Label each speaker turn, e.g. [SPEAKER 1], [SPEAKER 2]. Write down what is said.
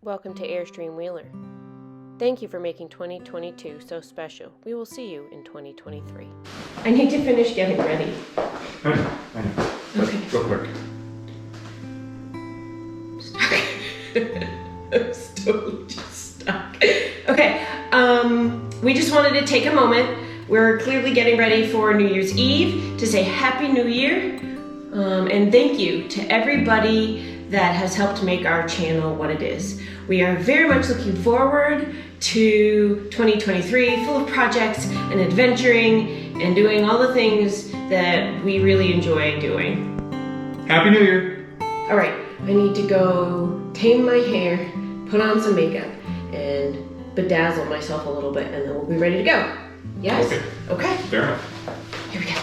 [SPEAKER 1] Welcome to Airstream Wheeler. Thank you for making 2022 so special. We will see you in 2023. I need to finish getting ready.
[SPEAKER 2] I know.
[SPEAKER 1] Okay.
[SPEAKER 2] Go quick.
[SPEAKER 1] I'm totally just stuck. Okay, we just wanted to take a moment. We're clearly getting ready for New Year's Eve to say Happy New Year. And thank you to everybody that has helped make our channel what it is. We are very much looking forward to 2023, full of projects and adventuring and doing all the things that we really enjoy doing.
[SPEAKER 2] Happy New Year!
[SPEAKER 1] All right, I need to go tame my hair, put on some makeup, and bedazzle myself a little bit, and then we'll be ready to go. Yes?
[SPEAKER 2] Okay.
[SPEAKER 1] Okay.
[SPEAKER 2] Fair enough.
[SPEAKER 1] Here we go.